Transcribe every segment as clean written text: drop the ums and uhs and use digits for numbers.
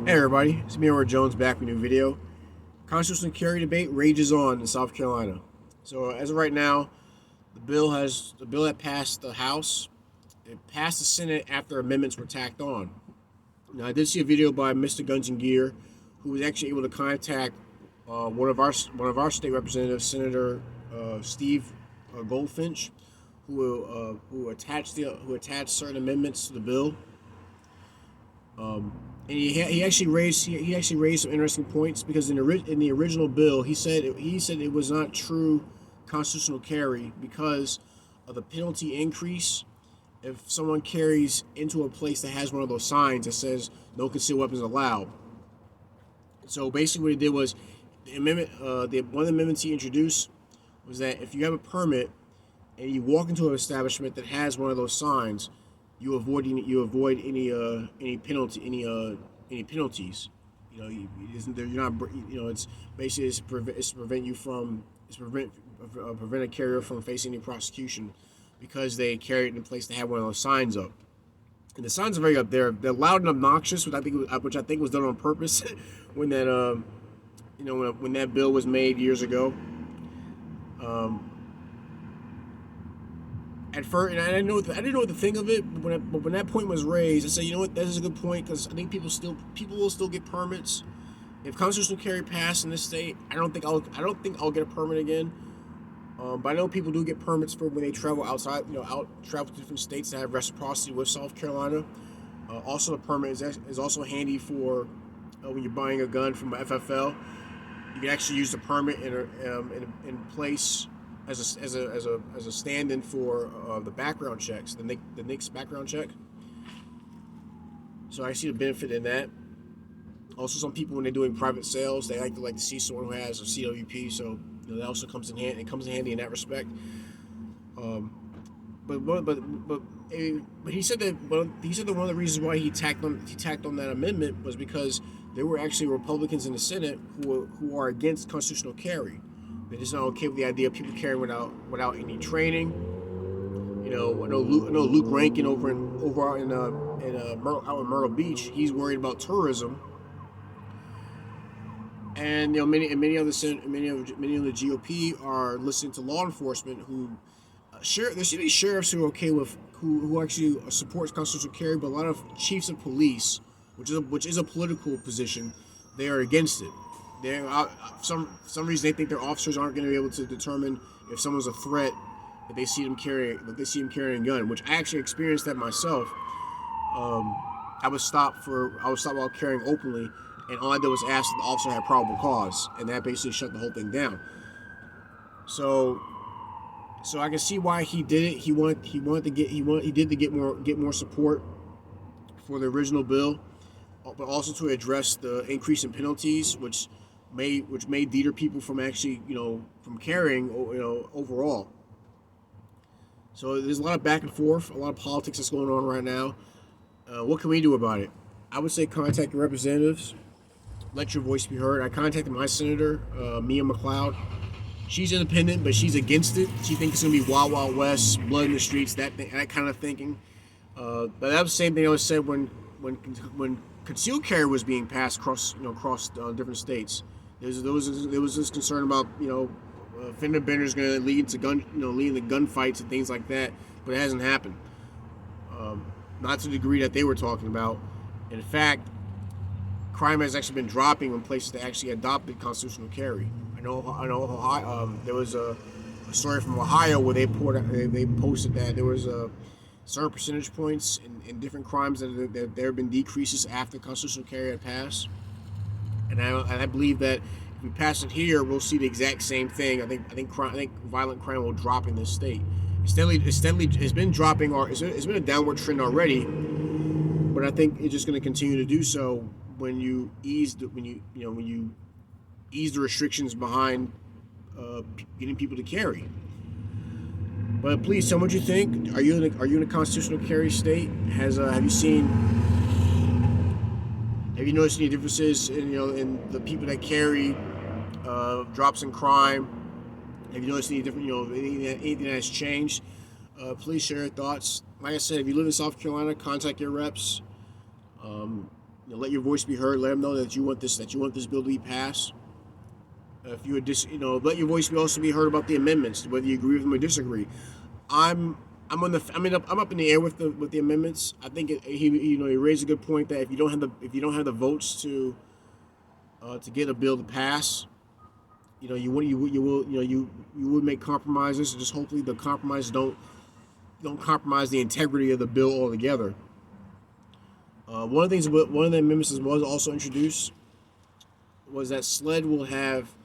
Hey everybody, it's me, Edward Jones, back with a new video. Constitutional carry debate rages on in South Carolina. So as of right now, the bill that passed the House. It passed the Senate after amendments were tacked on. Now I did see a video by Mr. Guns and Gear, who was actually able to contact one of our state representatives, Senator Steve Goldfinch, who attached certain amendments to the bill. And he actually raised some interesting points because in the original bill he said it was not true constitutional carry because of the penalty increase if someone carries into a place that has one of those signs that says no concealed weapons allowed. So basically, what he did was the amendment. One of the amendments he introduced was that if you have a permit and you walk into an establishment that has one of those signs, you avoid any penalties. You're not. It's basically it's to prevent you from prevent a carrier from facing any prosecution because they carry it in a place that have one of those signs up. And the signs are very up there. They're loud and obnoxious, which I think was done on purpose when when that bill was made years ago. At first, and I didn't know what to think of it, but when that point was raised, I said, you know what, that is a good point because I think people will still get permits. If constitutional carry passed in this state, I don't think I'll get a permit again. But I know people do get permits for when they travel outside, travel to different states that have reciprocity with South Carolina. Also, the permit is also handy for when you're buying a gun from a FFL. You can actually use the permit in place as a stand-in for the background checks, the NICS background check. So I see the benefit in that. Also, some people when they're doing private sales, they like to see someone who has a CWP. So that also comes in handy. It comes in handy in that respect. But he said that one of the reasons why he tacked on that amendment was because there were actually Republicans in the Senate who are against constitutional carry. They're just not okay with the idea of people carrying without any training. I know Luke Rankin out in Myrtle Beach. He's worried about tourism. And many of the GOP are listening to law enforcement who there should be sheriffs who are okay with who actually supports constitutional carry, but a lot of chiefs of police, which is a political position, they are against it. They for some reason they think their officers aren't going to be able to determine if someone's a threat if they see them carrying a gun, which I actually experienced that myself. I was stopped while carrying openly, and all I did was ask if the officer had probable cause, and that basically shut the whole thing down. So I can see why he did it. He did to get more support for the original bill, but also to address the increase in penalties, which may deter people from actually from carrying overall. So there's a lot of back and forth, a lot of politics that's going on right now. What can we do about it? I would say contact your representatives, let your voice be heard. I contacted my senator, Mia McLeod. She's independent, but she's against it. She thinks it's going to be wild, wild west, blood in the streets, that kind of thinking. But that was the same thing I was said when concealed carry was being passed across different states. There was this concern about fender benders going to lead to gunfights and things like that, but it hasn't happened. Not to the degree that they were talking about. In fact, crime has actually been dropping in places that actually adopted constitutional carry. I know. Ohio, there was a story from Ohio where they posted that there was a certain percentage points in different crimes that there have been decreases after constitutional carry had passed. And I believe that if we pass it here, we'll see the exact same thing. I think violent crime will drop in this state. It's been dropping, or it's been a downward trend already. But I think it's just going to continue to do so when you ease the restrictions behind getting people to carry. But please tell me what you think. Are you in a constitutional carry state? Have you noticed any differences in the people that carry, drops in crime? Have you noticed any different anything that has changed? Please share your thoughts. Like I said, if you live in South Carolina, contact your reps. let your voice be heard. Let them know that you want this bill to be passed. If you would let your voice also be heard about the amendments, whether you agree with them or disagree. I'm up in the air with the amendments. I think he raised a good point that if you don't have the votes to get a bill to pass, you would make compromises. Just hopefully the compromises don't compromise the integrity of the bill altogether. One of the amendments that was also introduced was that SLED will have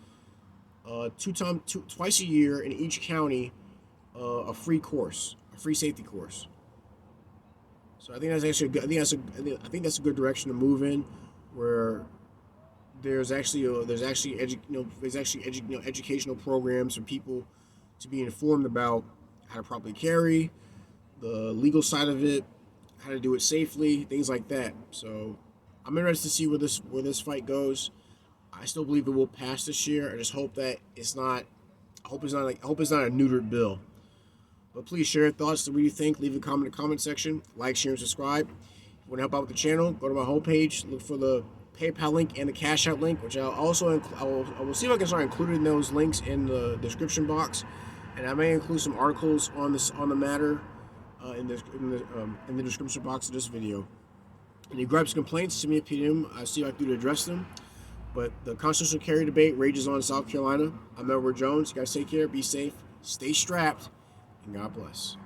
twice a year in each county a free safety course. So I think that's actually good. I think that's a good direction to move in, where there's educational programs for people to be informed about how to properly carry, the legal side of it, how to do it safely, things like that. So I'm interested to see where this fight goes. I still believe it will pass this year. I just hope that it's not. I hope it's not a neutered bill. But please share your thoughts. What do you think? Leave a comment in the comment section. Like, share, and subscribe. If you want to help out with the channel, go to my homepage. Look for the PayPal link and the Cash Out link, which I will see if I can start including those links in the description box. And I may include some articles on the matter in the description box of this video. Any gripes, complaints, send me a PM. I'll see what I can do to address them. But the constitutional carry debate rages on in South Carolina. I'm Edward Jones. You guys take care, be safe, stay strapped, and God bless.